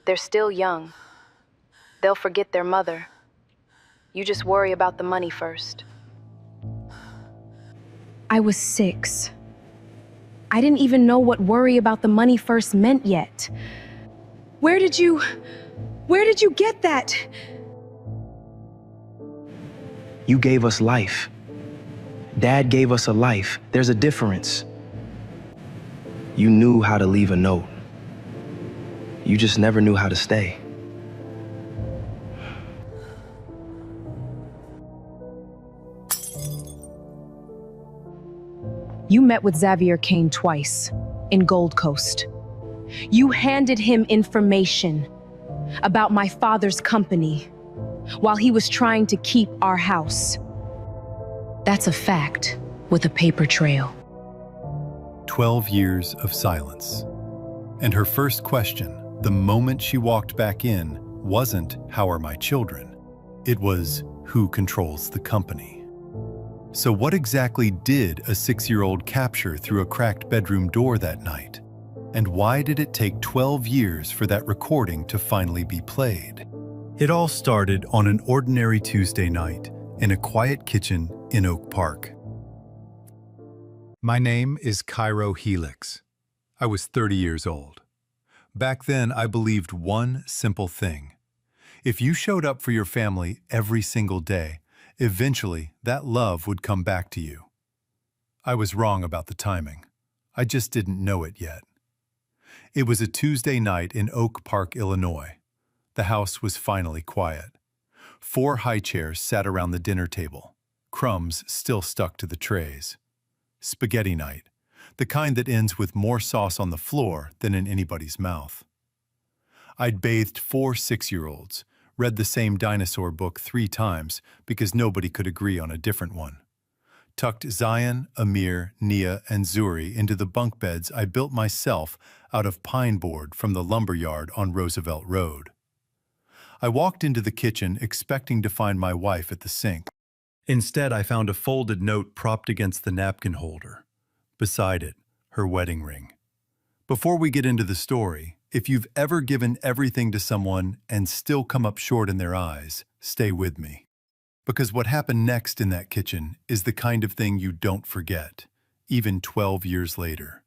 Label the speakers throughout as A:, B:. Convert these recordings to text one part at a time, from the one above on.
A: They're still young. They'll forget their mother. You just worry about the money first.
B: I was 6. I didn't even know what worry about the money first meant yet. Where did you get that?
C: You gave us life. Dad gave us a life. There's a difference. You knew how to leave a note. You just never knew how to stay.
B: You met with Xavier Kane twice, in Gold Coast. You handed him information about my father's company while he was trying to keep our house. That's a fact with a paper trail.
D: 12 years of silence. And her first question, the moment she walked back in, wasn't, "How are my children?" It was, "Who controls the company?" So what exactly did a 6-year-old capture through a cracked bedroom door that night? And why did it take 12 years for that recording to finally be played? It all started on an ordinary Tuesday night in a quiet kitchen in Oak Park. My name is Cairo Helix. I was 30 years old. Back then, I believed one simple thing. If you showed up for your family every single day, eventually that love would come back to you. I was wrong about the timing. I just didn't know it yet. It was a Tuesday night in Oak Park, Illinois. The house was finally quiet. 4 high chairs sat around the dinner table, crumbs still stuck to the trays. Spaghetti night, the kind that ends with more sauce on the floor than in anybody's mouth. I'd bathed 4 6-year-olds, read the same dinosaur book 3 times because nobody could agree on a different one. Tucked Zion, Amir, Nia, and Zuri into the bunk beds I built myself out of pine board from the lumber yard on Roosevelt Road. I walked into the kitchen expecting to find my wife at the sink. Instead, I found a folded note propped against the napkin holder. Beside it, her wedding ring. Before we get into the story, if you've ever given everything to someone and still come up short in their eyes, stay with me. Because what happened next in that kitchen is the kind of thing you don't forget, even 12 years later.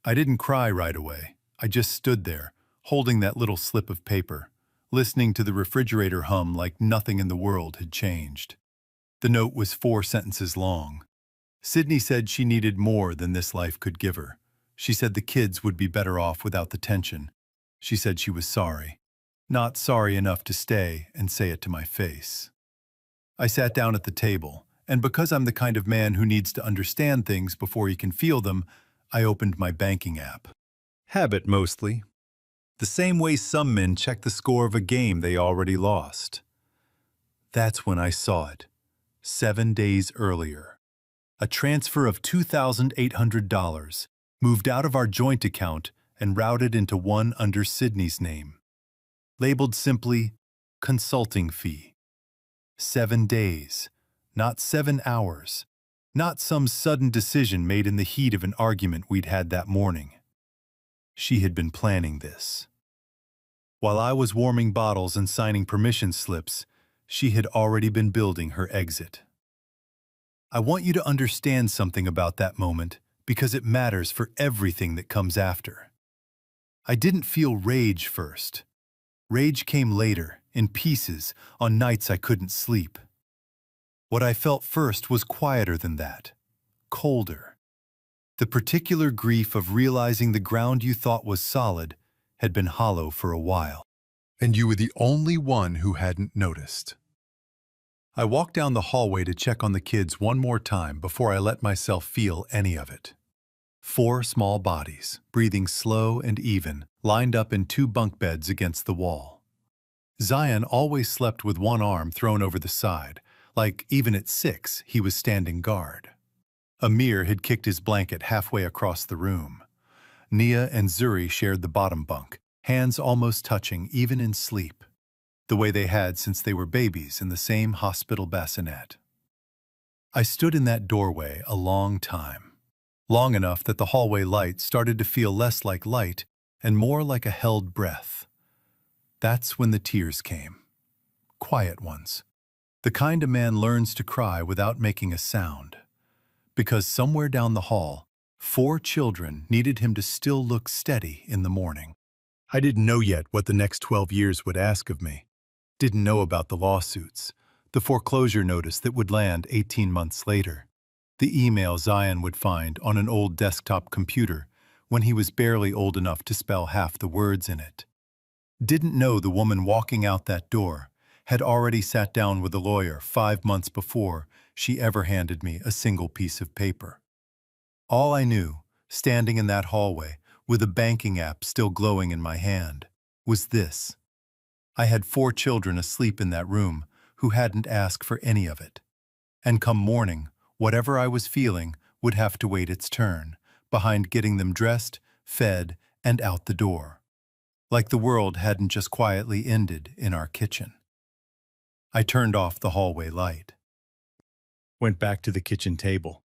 D: I didn't cry right away. I just stood there, holding that little slip of paper, listening to the refrigerator hum like nothing in the world had changed. The note was 4 sentences long. Sydney said she needed more than this life could give her. She said the kids would be better off without the tension. She said she was sorry. Not sorry enough to stay and say it to my face. I sat down at the table, and because I'm the kind of man who needs to understand things before he can feel them, I opened my banking app. Habit, mostly. The same way some men check the score of a game they already lost. That's when I saw it. 7 days earlier. A transfer of $2,800 moved out of our joint account and routed into one under Sydney's name. Labeled simply, consulting fee. 7 days, not 7 hours, not some sudden decision made in the heat of an argument we'd had that morning. She had been planning this. While I was warming bottles and signing permission slips, she had already been building her exit. I want you to understand something about that moment because it matters for everything that comes after. I didn't feel rage first. Rage came later, in pieces, on nights I couldn't sleep. What I felt first was quieter than that, colder. The particular grief of realizing the ground you thought was solid had been hollow for a while. And you were the only one who hadn't noticed. I walked down the hallway to check on the kids one more time before I let myself feel any of it. 4 small bodies, breathing slow and even, lined up in 2 bunk beds against the wall. Zion always slept with one arm thrown over the side, like even at 6 he was standing guard. Amir had kicked his blanket halfway across the room. Nia and Zuri shared the bottom bunk, hands almost touching even in sleep, the way they had since they were babies in the same hospital bassinet. I stood in that doorway a long time, long enough that the hallway light started to feel less like light and more like a held breath. That's when the tears came. Quiet ones. The kind a man learns to cry without making a sound. Because somewhere down the hall, 4 children needed him to still look steady in the morning. I didn't know yet what the next 12 years would ask of me. Didn't know about the lawsuits, the foreclosure notice that would land 18 months later, the email Zion would find on an old desktop computer when he was barely old enough to spell half the words in it. Didn't know the woman walking out that door had already sat down with a lawyer 5 months before she ever handed me a single piece of paper. All I knew, standing in that hallway with a banking app still glowing in my hand, was this. I had 4 children asleep in that room who hadn't asked for any of it. And come morning, whatever I was feeling would have to wait its turn, behind getting them dressed, fed, and out the door. Like the world hadn't just quietly ended in our kitchen. I turned off the hallway light. Went back to the kitchen table.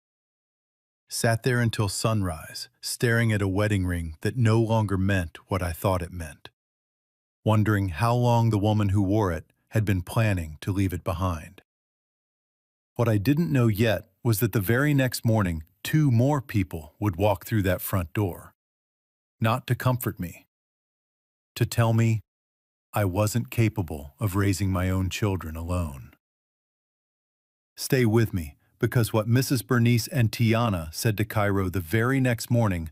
D: Sat there until sunrise, staring at a wedding ring that no longer meant what I thought it meant. Wondering how long the woman who wore it had been planning to leave it behind. What I didn't know yet was that the very next morning, 2 more people would walk through that front door. Not to comfort me. To tell me I wasn't capable of raising my own children alone. Stay with me, because what Mrs. Bernice and Tiana said to Cairo the very next morning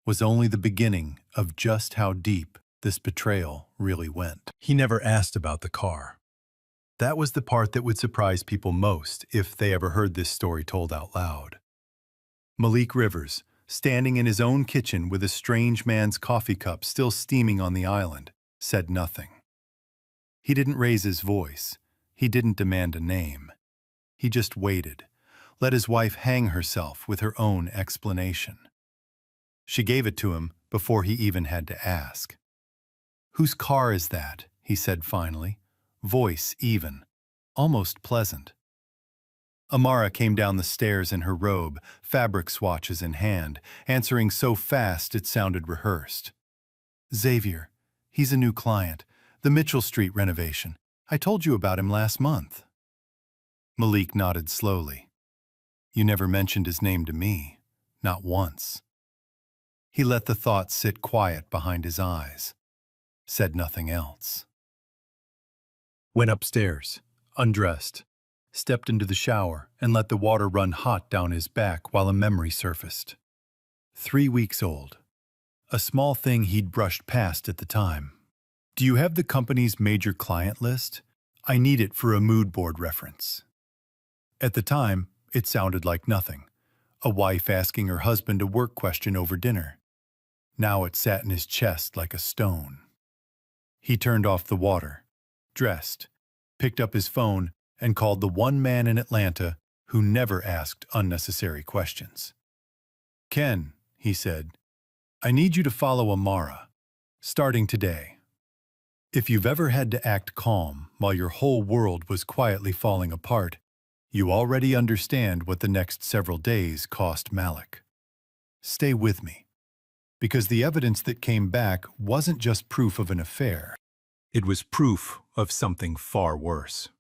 D: was only the beginning of just how deep this betrayal really went. He never asked about the car. That was the part that would surprise people most if they ever heard this story told out loud. Malik Rivers, standing in his own kitchen with a strange man's coffee cup still steaming on the island, said nothing. He didn't raise his voice. He didn't demand a name. He just waited, let his wife hang herself with her own explanation. She gave it to him before he even had to ask. "Whose car is that?" he said finally, voice even, almost pleasant. Amara came down the stairs in her robe, fabric swatches in hand, answering so fast it sounded rehearsed. "Xavier, he's a new client, the Mitchell Street renovation. I told you about him last month." Malik nodded slowly. "You never mentioned his name to me, not once." He let the thought sit quiet behind his eyes, said nothing else. Went upstairs, undressed, stepped into the shower and let the water run hot down his back while a memory surfaced. 3 weeks old. A small thing he'd brushed past at the time. "Do you have the company's major client list? I need it for a mood board reference." At the time, it sounded like nothing. A wife asking her husband a work question over dinner. Now it sat in his chest like a stone. He turned off the water, dressed, picked up his phone, and called the one man in Atlanta who never asked unnecessary questions. "Ken," he said, "I need you to follow Amara, starting today." If you've ever had to act calm while your whole world was quietly falling apart, you already understand what the next several days cost Malik. Stay with me, because the evidence that came back wasn't just proof of an affair. It was proof of something far worse.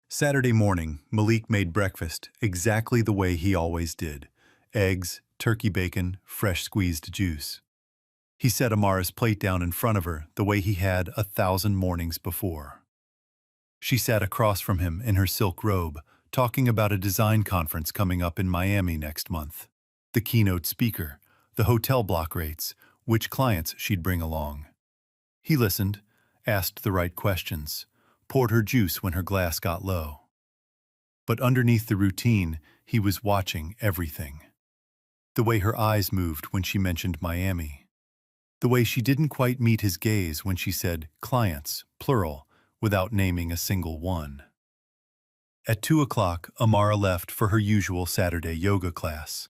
D: Saturday morning, Malik made breakfast exactly the way he always did. Eggs, turkey bacon, fresh squeezed juice. He set Amara's plate down in front of her the way he had 1,000 mornings before. She sat across from him in her silk robe, talking about a design conference coming up in Miami next month. The keynote speaker, the hotel block rates, which clients she'd bring along. He listened, asked the right questions, poured her juice when her glass got low. But underneath the routine, he was watching everything. The way her eyes moved when she mentioned Miami. The way she didn't quite meet his gaze when she said clients, plural, without naming a single one. At 2 o'clock, Amara left for her usual Saturday yoga class.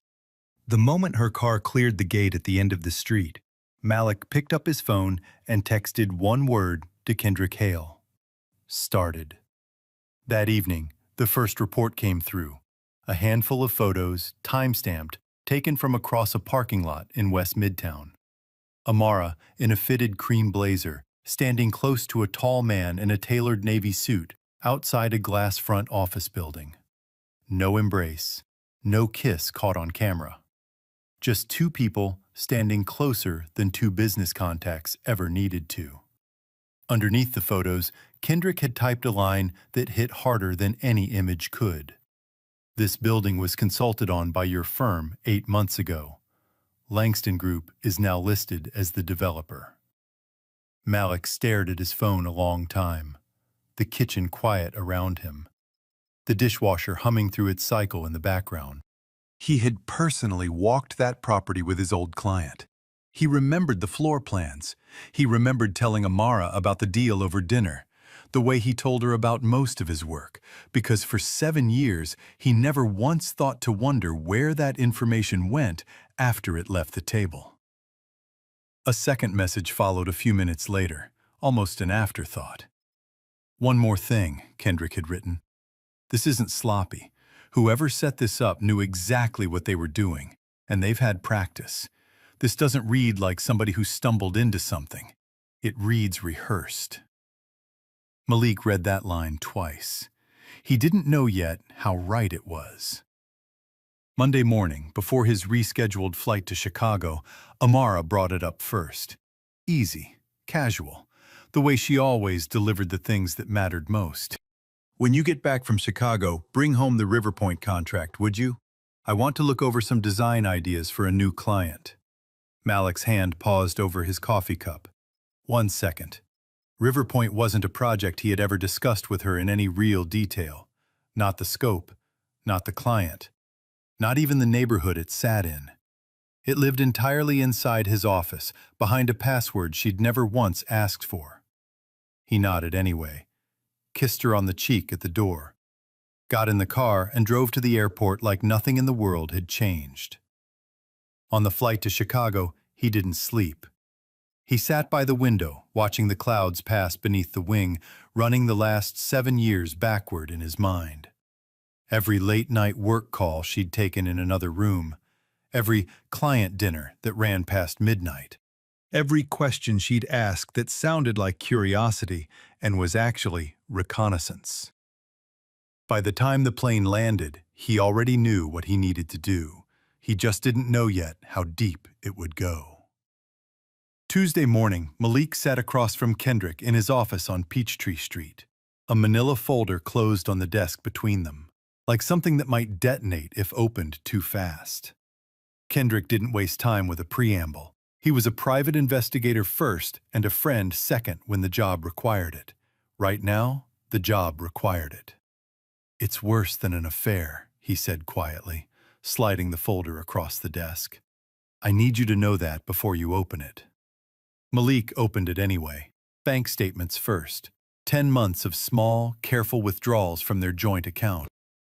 D: The moment her car cleared the gate at the end of the street, Malik picked up his phone and texted one word to Kendrick Hale. Started. That evening, the first report came through. A handful of photos, time-stamped, taken from across a parking lot in West Midtown. Amara, in a fitted cream blazer, standing close to a tall man in a tailored navy suit outside a glass front office building. No embrace, no kiss caught on camera. Just two people standing closer than two business contacts ever needed to. Underneath the photos, Kendrick had typed a line that hit harder than any image could. This building was consulted on by your firm 8 months ago. Langston Group is now listed as the developer. Malik stared at his phone a long time, the kitchen quiet around him, the dishwasher humming through its cycle in the background. He had personally walked that property with his old client. He remembered the floor plans. He remembered telling Amara about the deal over dinner, the way he told her about most of his work, because for 7 years he never once thought to wonder where that information went after it left the table. A second message followed a few minutes later, almost an afterthought. One more thing, Kendrick had written. This isn't sloppy. Whoever set this up knew exactly what they were doing, and they've had practice. This doesn't read like somebody who stumbled into something. It reads rehearsed. Malik read that line twice. He didn't know yet how right it was. Monday morning, before his rescheduled flight to Chicago, Amara brought it up first. Easy, casual, the way she always delivered the things that mattered most. When you get back from Chicago, bring home the Riverpoint contract, would you? I want to look over some design ideas for a new client. Malik's hand paused over his coffee cup. 1 second. Riverpoint wasn't a project he had ever discussed with her in any real detail. Not the scope, not the client, not even the neighborhood it sat in. It lived entirely inside his office, behind a password she'd never once asked for. He nodded anyway, kissed her on the cheek at the door, got in the car and drove to the airport like nothing in the world had changed. On the flight to Chicago, he didn't sleep. He sat by the window, watching the clouds pass beneath the wing, running the last 7 years backward in his mind. Every late-night work call she'd taken in another room, every client dinner that ran past midnight, every question she'd asked that sounded like curiosity and was actually reconnaissance. By the time the plane landed, he already knew what he needed to do. He just didn't know yet how deep it would go. Tuesday morning, Malik sat across from Kendrick in his office on Peachtree Street. A manila folder closed on the desk between them, like something that might detonate if opened too fast. Kendrick didn't waste time with a preamble. He was a private investigator first and a friend second when the job required it. Right now, the job required it. It's worse than an affair, he said quietly, sliding the folder across the desk. I need you to know that before you open it. Malik opened it anyway. Bank statements first. 10 months of small, careful withdrawals from their joint account.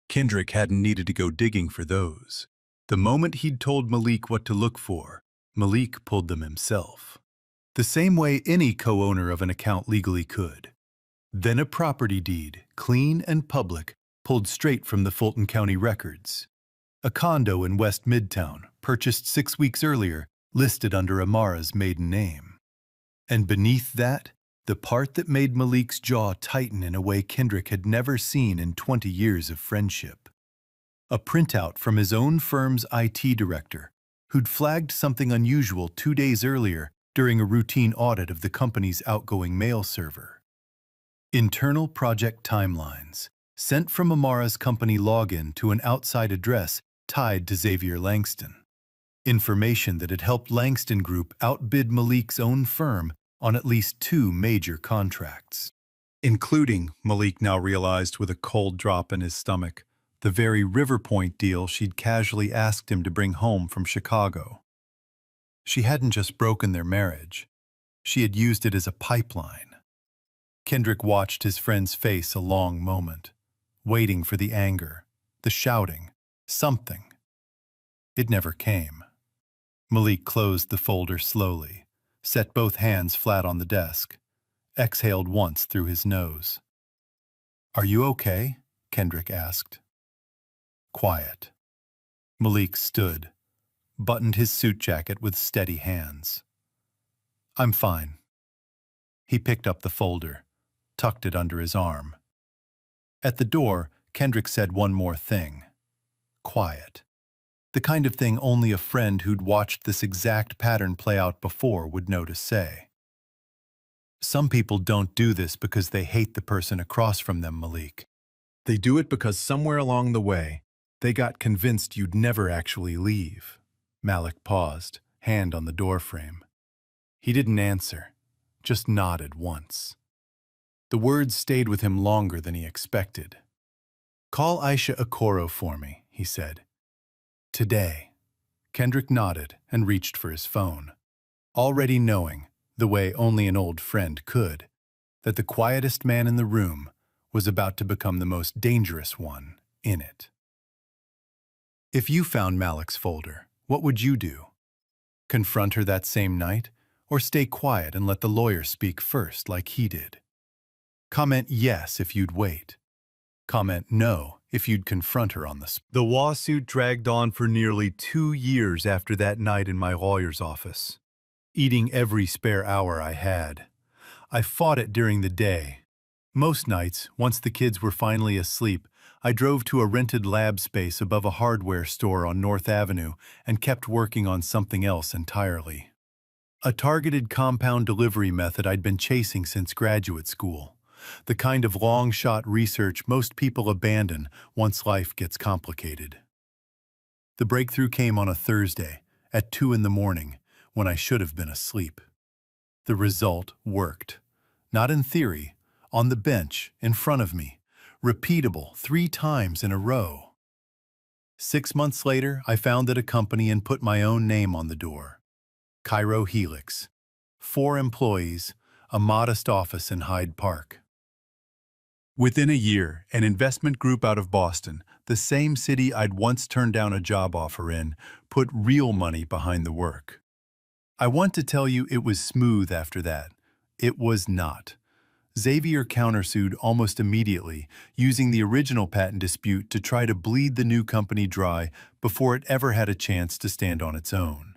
D: Kendrick hadn't needed to go digging for those. The moment he'd told Malik what to look for, Malik pulled them himself. The same way any co-owner of an account legally could. Then a property deed, clean and public, pulled straight from the Fulton County records. A condo in West Midtown, purchased 6 weeks earlier, listed under Amara's maiden name. And beneath that, the part that made Malik's jaw tighten in a way Kendrick had never seen in 20 years of friendship. A printout from his own firm's IT director, who'd flagged something unusual 2 days earlier during a routine audit of the company's outgoing mail server. Internal project timelines, sent from Amara's company login to an outside address tied to Xavier Langston. Information that had helped Langston Group outbid Malik's own firm on at least 2 major contracts, including, Malik now realized with a cold drop in his stomach, the very Riverpoint deal she'd casually asked him to bring home from Chicago. She hadn't just broken their marriage. She had used it as a pipeline. Kendrick watched his friend's face a long moment, waiting for the anger, the shouting, something. It never came. Malik closed the folder slowly, set both hands flat on the desk, exhaled once through his nose. "Are you okay?" Kendrick asked. Quiet. Malik stood, buttoned his suit jacket with steady hands. "I'm fine." He picked up the folder, tucked it under his arm. At the door, Kendrick said one more thing. Quiet. The kind of thing only a friend who'd watched this exact pattern play out before would know to say. Some people don't do this because they hate the person across from them, Malik. They do it because somewhere along the way, they got convinced you'd never actually leave. Malik paused, hand on the doorframe. He didn't answer, just nodded once. The words stayed with him longer than he expected. "Call Aisha Okoro for me," he said. "Today." Kendrick nodded and reached for his phone, already knowing, the way only an old friend could, that the quietest man in the room was about to become the most dangerous one in it. If you found Malik's folder, what would you do? Confront her that same night, or stay quiet and let the lawyer speak first like he did? Comment yes if you'd wait. Comment no if you'd confront her on the spot. The lawsuit dragged on for nearly 2 years after that night in my lawyer's office, eating every spare hour I had. I fought it during the day. Most nights, once the kids were finally asleep, I drove to a rented lab space above a hardware store on North Avenue and kept working on something else entirely. A targeted compound delivery method I'd been chasing since graduate school. The kind of long-shot research most people abandon once life gets complicated. The breakthrough came on a Thursday at 2 in the morning when I should have been asleep. The result worked. Not in theory, on the bench in front of me, repeatable 3 times in a row. 6 months later, I founded a company and put my own name on the door. Cairo Helix. 4 employees, a modest office in Hyde Park. Within a year, an investment group out of Boston, the same city I'd once turned down a job offer in, put real money behind the work. I want to tell you it was smooth after that. It was not. Xavier countersued almost immediately, using the original patent dispute to try to bleed the new company dry before it ever had a chance to stand on its own.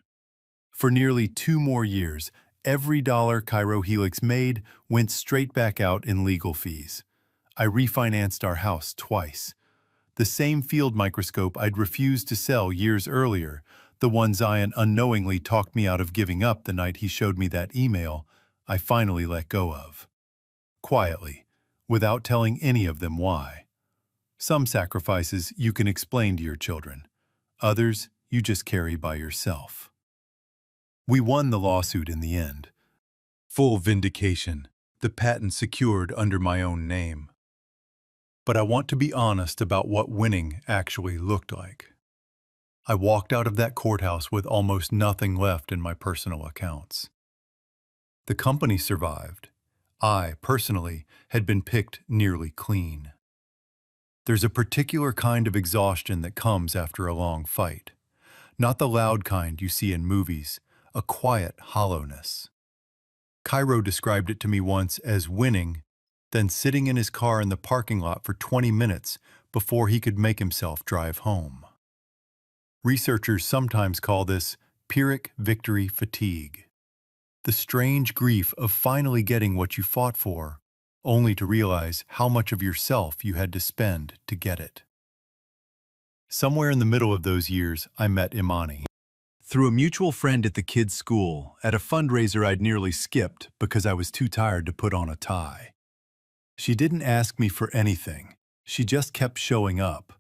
D: For nearly 2 more years, every dollar Cairo Helix made went straight back out in legal fees. I refinanced our house twice. The same field microscope I'd refused to sell years earlier, the one Zion unknowingly talked me out of giving up the night he showed me that email, I finally let go of. Quietly, without telling any of them why. Some sacrifices you can explain to your children. Others you just carry by yourself. We won the lawsuit in the end. Full vindication, the patent secured under my own name. But I want to be honest about what winning actually looked like. I walked out of that courthouse with almost nothing left in my personal accounts. The company survived. I, personally, had been picked nearly clean. There's a particular kind of exhaustion that comes after a long fight. Not the loud kind you see in movies, a quiet hollowness. Cairo described it to me once as winning, then sitting in his car in the parking lot for 20 minutes before he could make himself drive home. Researchers sometimes call this Pyrrhic victory fatigue. The strange grief of finally getting what you fought for, only to realize how much of yourself you had to spend to get it. Somewhere in the middle of those years, I met Imani. Through a mutual friend at the kids' school, at a fundraiser I'd nearly skipped because I was too tired to put on a tie. She didn't ask me for anything. She just kept showing up.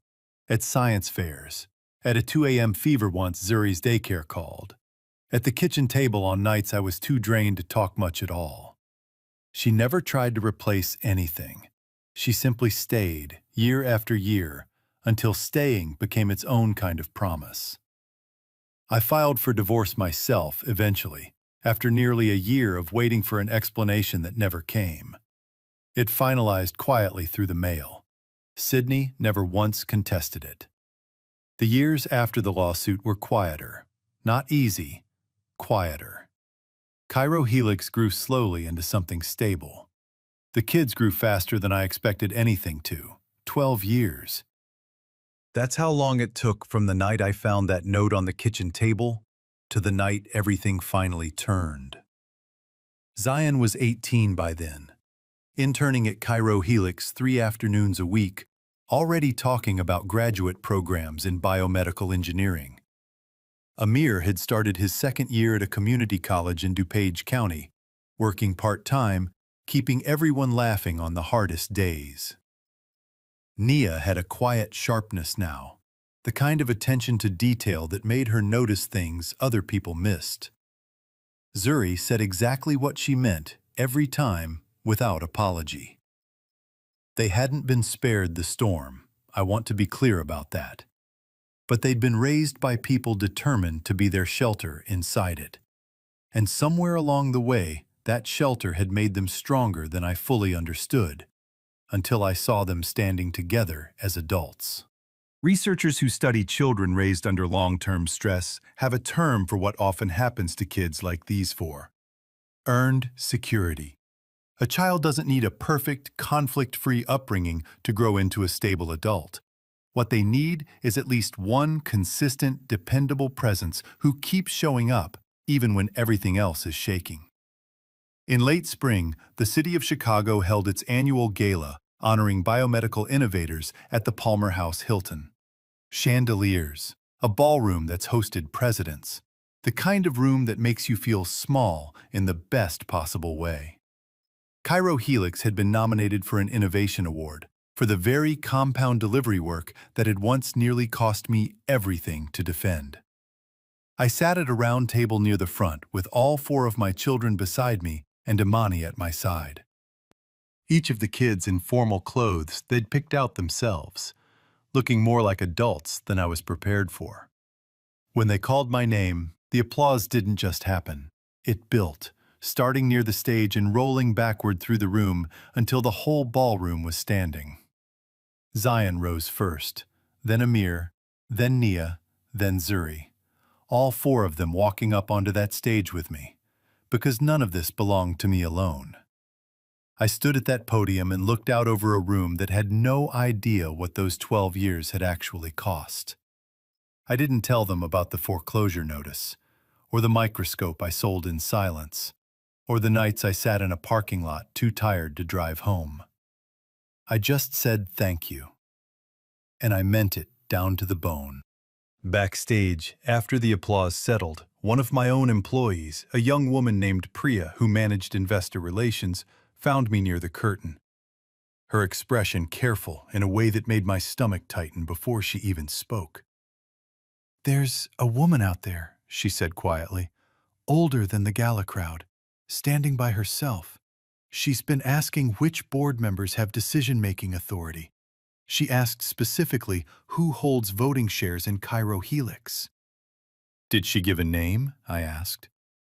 D: At science fairs, at a 2 a.m. fever once Zuri's daycare called, at the kitchen table on nights I was too drained to talk much at all. She never tried to replace anything. She simply stayed, year after year, until staying became its own kind of promise. I filed for divorce myself, eventually, after nearly a year of waiting for an explanation that never came. It finalized quietly through the mail. Sydney never once contested it. The years after the lawsuit were quieter. Not easy, quieter. Cairo Helix grew slowly into something stable. The kids grew faster than I expected anything to. 12 years. That's how long it took from the night I found that note on the kitchen table to the night everything finally turned. Zion was 18 by then, interning at Cairo Helix 3 afternoons a week, already talking about graduate programs in biomedical engineering. Amir had started his second year at a community college in DuPage County, working part-time, keeping everyone laughing on the hardest days. Nia had a quiet sharpness now, the kind of attention to detail that made her notice things other people missed. Zuri said exactly what she meant every time without apology. They hadn't been spared the storm, I want to be clear about that. But they'd been raised by people determined to be their shelter inside it. And somewhere along the way, that shelter had made them stronger than I fully understood, until I saw them standing together as adults. Researchers who study children raised under long-term stress have a term for what often happens to kids like these four: earned security. A child doesn't need a perfect, conflict-free upbringing to grow into a stable adult. What they need is at least one consistent, dependable presence who keeps showing up even when everything else is shaking. In late spring, the city of Chicago held its annual gala honoring biomedical innovators at the Palmer House Hilton. Chandeliers, a ballroom that's hosted presidents, the kind of room that makes you feel small in the best possible way. Cairo Helix had been nominated for an Innovation Award for the very compound delivery work that had once nearly cost me everything to defend. I sat at a round table near the front with all four of my children beside me and Imani at my side. Each of the kids in formal clothes they'd picked out themselves, looking more like adults than I was prepared for. When they called my name, the applause didn't just happen. It built, starting near the stage and rolling backward through the room until the whole ballroom was standing. Zion rose first, then Amir, then Nia, then Zuri, all four of them walking up onto that stage with me, because none of this belonged to me alone. I stood at that podium and looked out over a room that had no idea what those 12 years had actually cost. I didn't tell them about the foreclosure notice, or the microscope I sold in silence, or the nights I sat in a parking lot too tired to drive home. I just said thank you. And I meant it down to the bone. Backstage, after the applause settled, one of my own employees, a young woman named Priya who managed investor relations, found me near the curtain. Her expression careful in a way that made my stomach tighten before she even spoke. "There's a woman out there," she said quietly, "older than the gala crowd, standing by herself. She's been asking which board members have decision-making authority. She asked specifically who holds voting shares in Cairo Helix." "Did she give a name?" I asked,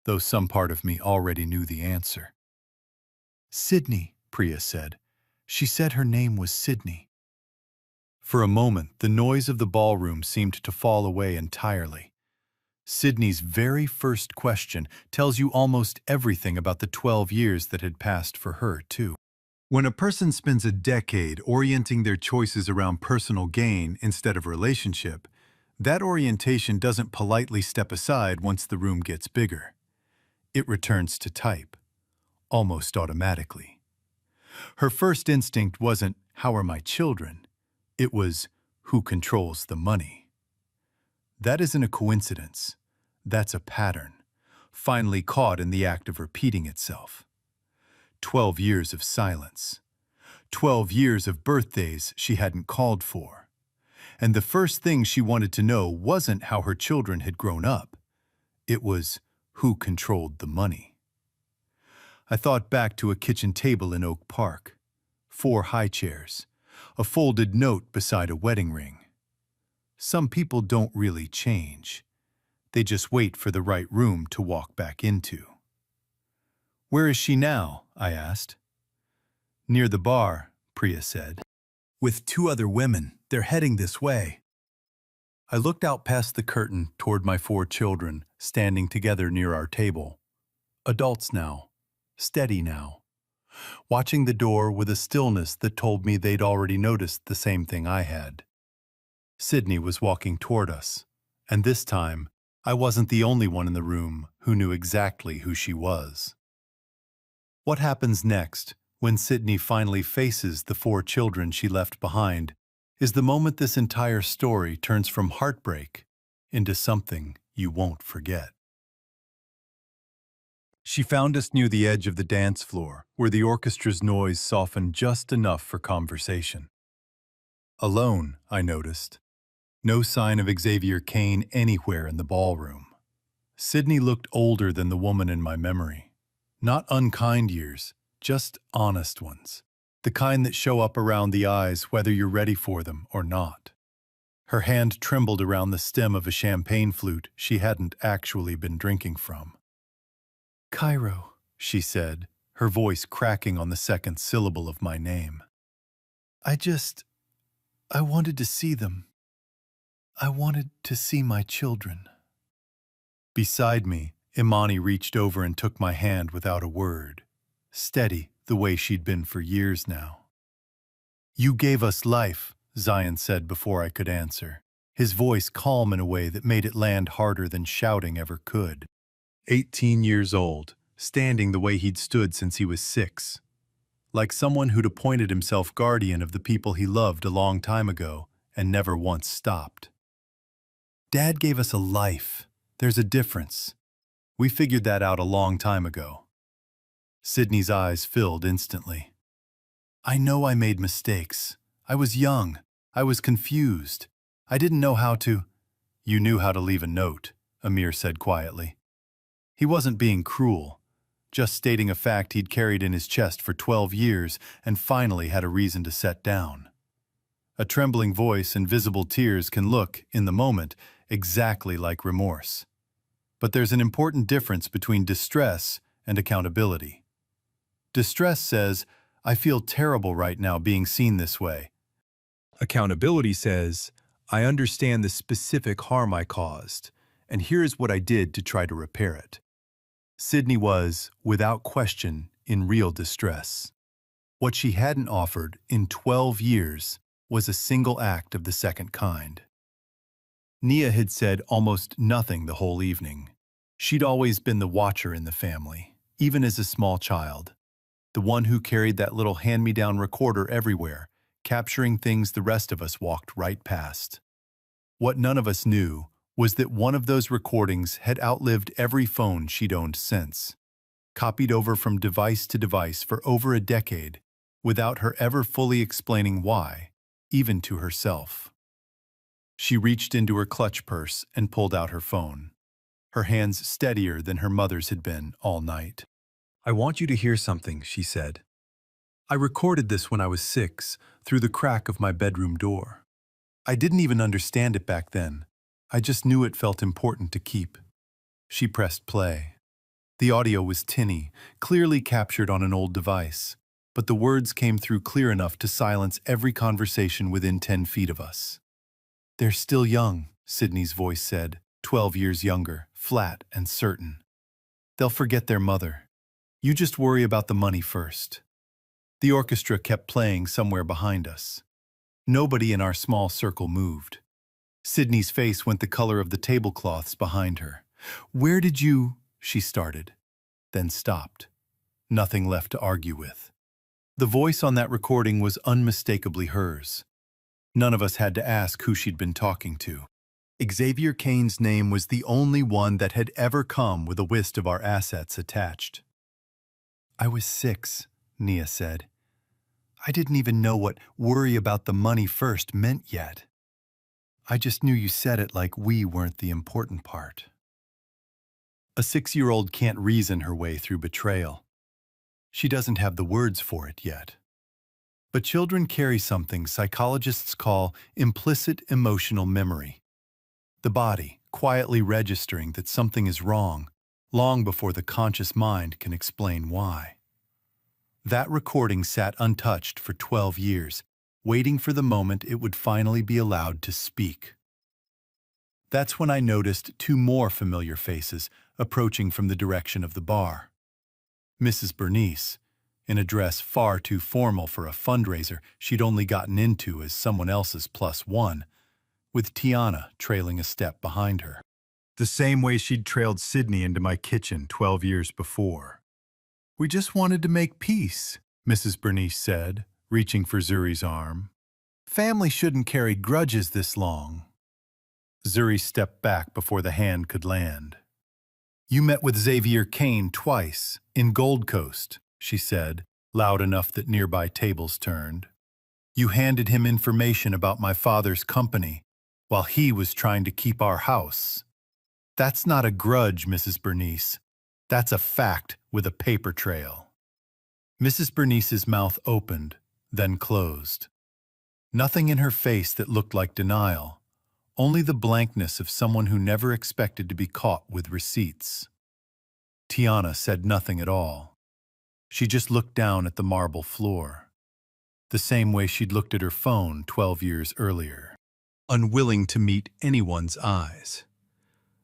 D: though some part of me already knew the answer. "Sydney," Priya said. "She said her name was Sydney." For a moment, the noise of the ballroom seemed to fall away entirely. Sydney's very first question tells you almost everything about the 12 years that had passed for her, too. When a person spends a decade orienting their choices around personal gain instead of relationship, that orientation doesn't politely step aside once the room gets bigger. It returns to type, almost automatically. Her first instinct wasn't, "How are my children?" It was, "Who controls the money?" That isn't a coincidence. That's a pattern, finally caught in the act of repeating itself. 12 years of silence. 12 years of birthdays she hadn't called for. And the first thing she wanted to know wasn't how her children had grown up. It was, who controlled the money. I thought back to a kitchen table in Oak Park, 4 high chairs, a folded note beside a wedding ring. Some people don't really change. They just wait for the right room to walk back into. "Where is she now?" I asked. "Near the bar," Priya said. "With 2 other women, they're heading this way." I looked out past the curtain toward my 4 children, standing together near our table. Adults now, steady now, watching the door with a stillness that told me they'd already noticed the same thing I had. Sydney was walking toward us, and this time, I wasn't the only one in the room who knew exactly who she was. What happens next, when Sydney finally faces the 4 children she left behind, is the moment this entire story turns from heartbreak into something you won't forget. She found us near the edge of the dance floor, where the orchestra's noise softened just enough for conversation. Alone, I noticed. No sign of Xavier Kane anywhere in the ballroom. Sydney looked older than the woman in my memory. Not unkind years, just honest ones. The kind that show up around the eyes whether you're ready for them or not. Her hand trembled around the stem of a champagne flute she hadn't actually been drinking from. "Cairo," she said, her voice cracking on the second syllable of my name. I wanted to see them. I wanted to see my children." Beside me, Imani reached over and took my hand without a word, steady the way she'd been for years now. "You gave us life," Zion said before I could answer, his voice calm in a way that made it land harder than shouting ever could. 18 years old, standing the way he'd stood since he was 6. Like someone who'd appointed himself guardian of the people he loved a long time ago and never once stopped. "Dad gave us a life. There's a difference. We figured that out a long time ago." Sydney's eyes filled instantly. "I know I made mistakes. I was young. I was confused. I didn't know how to—" "You knew how to leave a note," Amir said quietly. He wasn't being cruel, just stating a fact he'd carried in his chest for 12 years and finally had a reason to set down. A trembling voice and visible tears can look, in the moment, exactly like remorse. But there's an important difference between distress and accountability. Distress says, "I feel terrible right now being seen this way." Accountability says, "I understand the specific harm I caused, and here's what I did to try to repair it." Sydney was, without question, in real distress. What she hadn't offered in 12 years was a single act of the second kind. Nia had said almost nothing the whole evening. She'd always been the watcher in the family, even as a small child. The one who carried that little hand-me-down recorder everywhere, capturing things the rest of us walked right past. What none of us knew was that one of those recordings had outlived every phone she'd owned since, copied over from device to device for over a decade, without her ever fully explaining why, even to herself. She reached into her clutch purse and pulled out her phone, her hands steadier than her mother's had been all night. "I want you to hear something," she said. "I recorded this when I was 6, through the crack of my bedroom door. I didn't even understand it back then. I just knew it felt important to keep." She pressed play. The audio was tinny, clearly captured on an old device, but the words came through clear enough to silence every conversation within 10 feet of us. "They're still young," Sydney's voice said, 12 years younger, flat and certain. "They'll forget their mother. You just worry about the money first." The orchestra kept playing somewhere behind us. Nobody in our small circle moved. Sydney's face went the color of the tablecloths behind her. "Where did you—" she started, then stopped. Nothing left to argue with. The voice on that recording was unmistakably hers. None of us had to ask who she'd been talking to. Xavier Kane's name was the only one that had ever come with a list of our assets attached. "I was 6, Nia said. "I didn't even know what worry about the money first meant yet. I just knew you said it like we weren't the important part." A 6-year-old can't reason her way through betrayal. She doesn't have the words for it yet. But children carry something psychologists call implicit emotional memory. The body quietly registering that something is wrong, long before the conscious mind can explain why. That recording sat untouched for 12 years, waiting for the moment it would finally be allowed to speak. That's when I noticed 2 more familiar faces approaching from the direction of the bar. Mrs. Bernice, in a dress far too formal for a fundraiser she'd only gotten into as someone else's +1, with Tiana trailing a step behind her. The same way she'd trailed Sydney into my kitchen 12 years before. We just wanted to make peace, Mrs. Bernice said, reaching for Zuri's arm. Family shouldn't carry grudges this long. Zuri stepped back before the hand could land. You met with Xavier Kane twice, in Gold Coast, she said, loud enough that nearby tables turned. You handed him information about my father's company, while he was trying to keep our house. That's not a grudge, Mrs. Bernice. That's a fact with a paper trail. Mrs. Bernice's mouth opened, then closed. Nothing in her face that looked like denial, only the blankness of someone who never expected to be caught with receipts. Tiana said nothing at all. She just looked down at the marble floor, the same way she'd looked at her phone 12 years earlier, unwilling to meet anyone's eyes.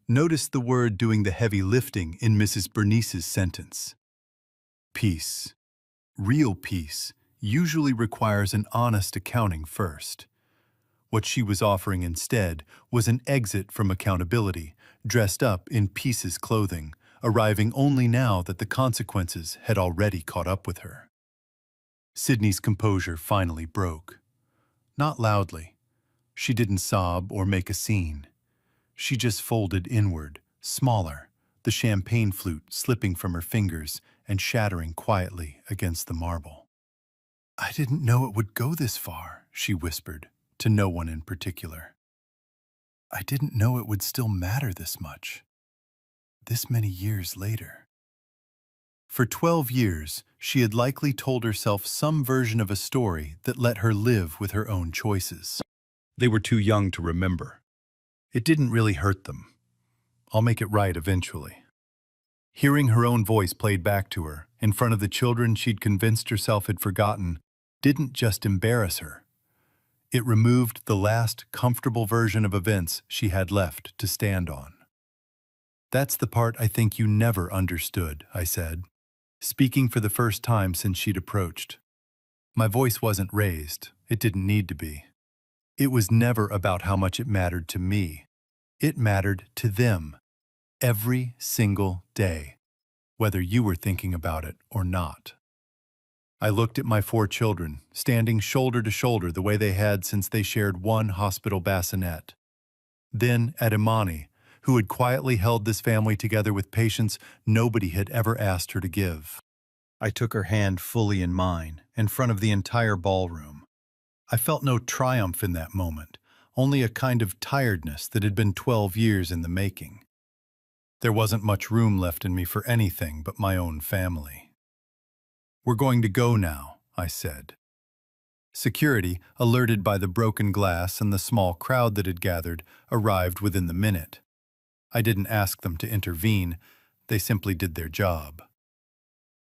D: Notice the word doing the heavy lifting in Mrs. Bernice's sentence. Peace. Real peace usually requires an honest accounting first. What she was offering instead was an exit from accountability, dressed up in Peace's clothing, arriving only now that the consequences had already caught up with her. Sydney's composure finally broke. Not loudly. She didn't sob or make a scene. She just folded inward, smaller, the champagne flute slipping from her fingers and shattering quietly against the marble. I didn't know it would go this far, she whispered, to no one in particular. I didn't know it would still matter this much, this many years later. For 12 years, she had likely told herself some version of a story that let her live with her own choices. They were too young to remember. It didn't really hurt them. I'll make it right eventually. Hearing her own voice played back to her, in front of the children she'd convinced herself had forgotten, didn't just embarrass her. It removed the last comfortable version of events she had left to stand on. That's the part I think you never understood, I said, speaking for the first time since she'd approached. My voice wasn't raised. It didn't need to be. It was never about how much it mattered to me. It mattered to them. Every single day, whether you were thinking about it or not. I looked at my 4 children, standing shoulder to shoulder the way they had since they shared one hospital bassinet. Then at Imani, who had quietly held this family together with patience nobody had ever asked her to give. I took her hand fully in mine, in front of the entire ballroom. I felt no triumph in that moment, only a kind of tiredness that had been 12 years in the making. There wasn't much room left in me for anything but my own family. We're going to go now, I said. Security, alerted by the broken glass and the small crowd that had gathered, arrived within the minute. I didn't ask them to intervene, they simply did their job.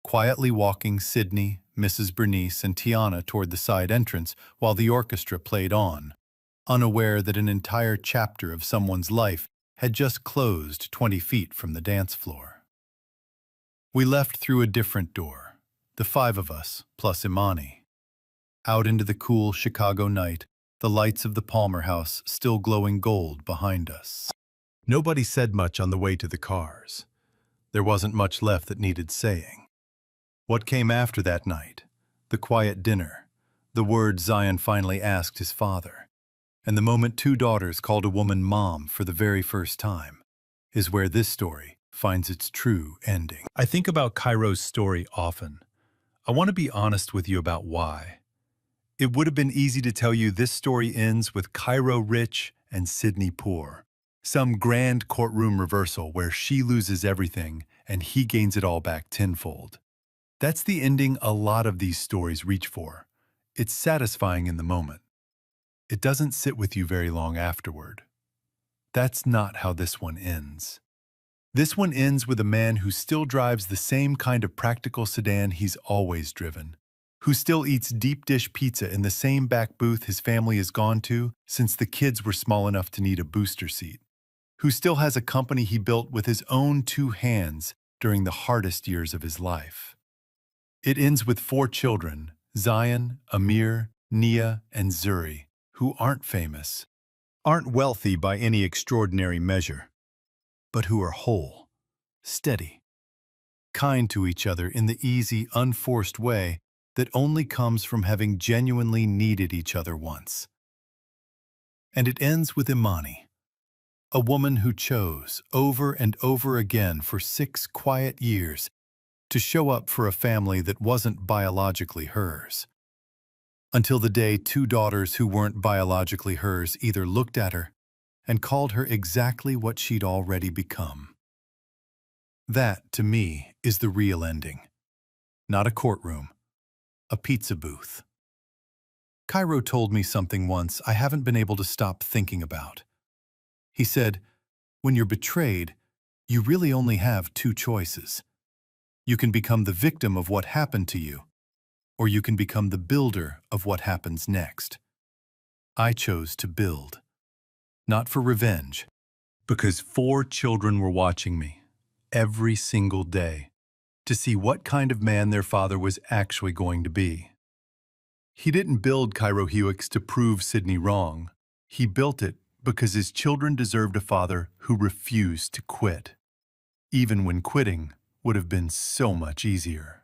D: Quietly walking Sydney, Mrs. Bernice, and Tiana toward the side entrance while the orchestra played on, unaware that an entire chapter of someone's life had just closed 20 feet from the dance floor. We left through a different door, the 5 of us, plus Imani. Out into the cool Chicago night, the lights of the Palmer House still glowing gold behind us. Nobody said much on the way to the cars. There wasn't much left that needed saying. What came after that night? The quiet dinner, the words Zion finally asked his father, and the moment 2 daughters called a woman mom for the very first time, is where this story finds its true ending. I think about Cairo's story often. I want to be honest with you about why. It would have been easy to tell you this story ends with Cairo rich and Sydney poor. Some grand courtroom reversal where she loses everything and he gains it all back tenfold. That's the ending a lot of these stories reach for. It's satisfying in the moment. It doesn't sit with you very long afterward. That's not how this one ends. This one ends with a man who still drives the same kind of practical sedan he's always driven, who still eats deep dish pizza in the same back booth his family has gone to since the kids were small enough to need a booster seat, who still has a company he built with his own 2 hands during the hardest years of his life. It ends with 4 children, Zion, Amir, Nia, and Zuri, who aren't famous, aren't wealthy by any extraordinary measure, but who are whole, steady, kind to each other in the easy, unforced way that only comes from having genuinely needed each other once. And it ends with Imani, a woman who chose, over and over again for 6 quiet years, to show up for a family that wasn't biologically hers. Until the day 2 daughters who weren't biologically hers either looked at her and called her exactly what she'd already become. That, to me, is the real ending. Not a courtroom, a pizza booth. Cairo told me something once I haven't been able to stop thinking about. He said, when you're betrayed, you really only have 2 choices. You can become the victim of what happened to you, or you can become the builder of what happens next. I chose to build, not for revenge, because 4 children were watching me every single day to see what kind of man their father was actually going to be. He didn't build Cairo Helix to prove Sydney wrong. He built it because his children deserved a father who refused to quit, even when quitting would have been so much easier.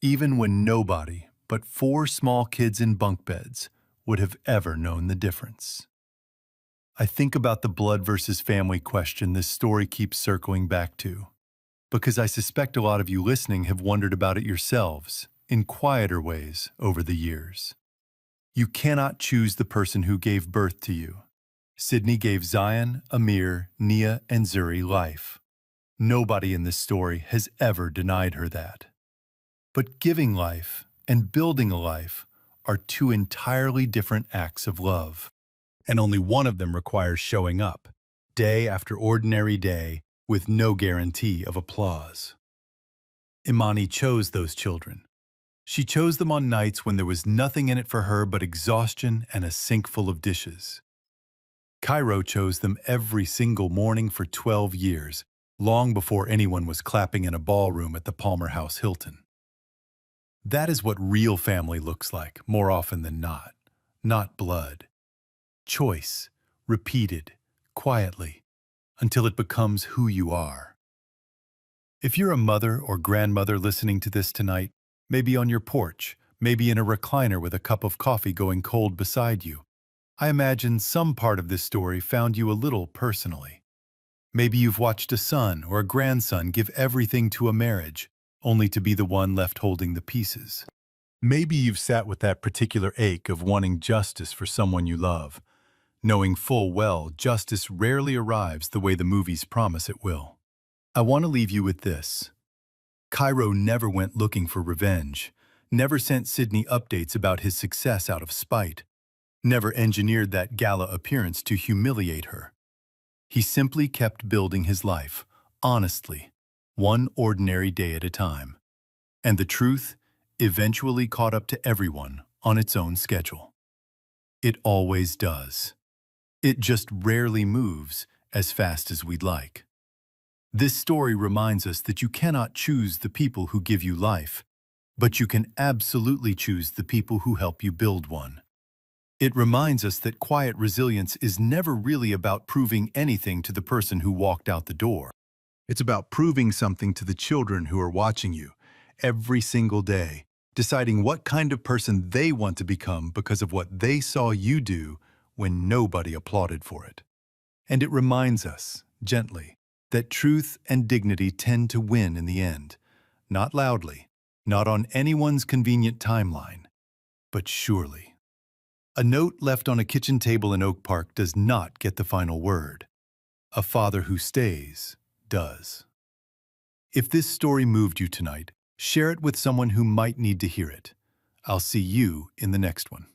D: Even when nobody but 4 small kids in bunk beds would have ever known the difference. I think about the blood versus family question this story keeps circling back to, because I suspect a lot of you listening have wondered about it yourselves in quieter ways over the years. You cannot choose the person who gave birth to you. Sydney gave Zion, Amir, Nia, and Zuri life. Nobody in this story has ever denied her that. But giving life and building a life are 2 entirely different acts of love. And only one of them requires showing up, day after ordinary day, with no guarantee of applause. Imani chose those children. She chose them on nights when there was nothing in it for her but exhaustion and a sink full of dishes. Cairo chose them every single morning for 12 years, long before anyone was clapping in a ballroom at the Palmer House Hilton. That is what real family looks like, more often than not blood. Choice, repeated, quietly, until it becomes who you are. If you're a mother or grandmother listening to this tonight, maybe on your porch, maybe in a recliner with a cup of coffee going cold beside you, I imagine some part of this story found you a little personally. Maybe you've watched a son or a grandson give everything to a marriage, only to be the one left holding the pieces. Maybe you've sat with that particular ache of wanting justice for someone you love, knowing full well justice rarely arrives the way the movies promise it will. I want to leave you with this. Cairo never went looking for revenge, never sent Sydney updates about his success out of spite, never engineered that gala appearance to humiliate her. He simply kept building his life, honestly, one ordinary day at a time. And the truth eventually caught up to everyone on its own schedule. It always does. It just rarely moves as fast as we'd like. This story reminds us that you cannot choose the people who give you life, but you can absolutely choose the people who help you build one. It reminds us that quiet resilience is never really about proving anything to the person who walked out the door. It's about proving something to the children who are watching you every single day, deciding what kind of person they want to become because of what they saw you do when nobody applauded for it. And it reminds us, gently, that truth and dignity tend to win in the end, not loudly, not on anyone's convenient timeline, but surely. A note left on a kitchen table in Oak Park does not get the final word. A father who stays does. If this story moved you tonight, share it with someone who might need to hear it. I'll see you in the next one.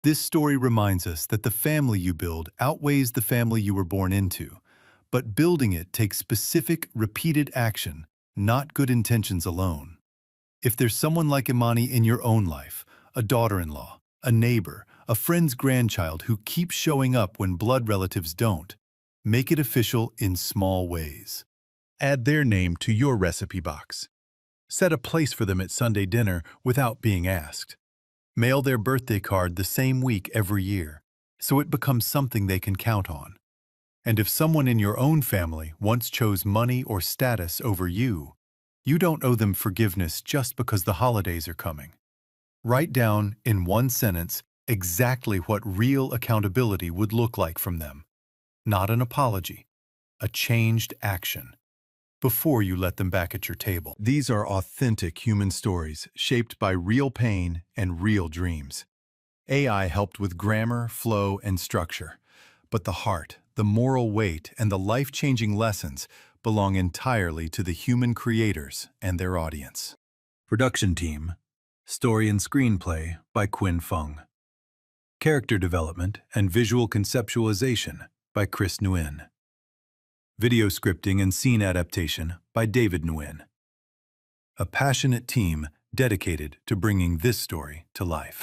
D: This story reminds us that the family you build outweighs the family you were born into, but building it takes specific, repeated action, not good intentions alone. If there's someone like Imani in your own life, a daughter-in-law, a neighbor, a friend's grandchild who keeps showing up when blood relatives don't, make it official in small ways. Add their name to your recipe box. Set a place for them at Sunday dinner without being asked. Mail their birthday card the same week every year, so it becomes something they can count on. And if someone in your own family once chose money or status over you, You don't owe them forgiveness just because the holidays are coming. Write down, in one sentence, exactly what real accountability would look like from them. Not an apology, a changed action, before you let them back at your table. These are authentic human stories shaped by real pain and real dreams. AI helped with grammar, flow, and structure, but the heart, the moral weight, and the life-changing lessons belong entirely to the human creators and their audience. Production team, story and screenplay by Quinn Fung. Character development and visual conceptualization by Chris Nguyen. Video scripting and scene adaptation by David Nguyen. A passionate team dedicated to bringing this story to life.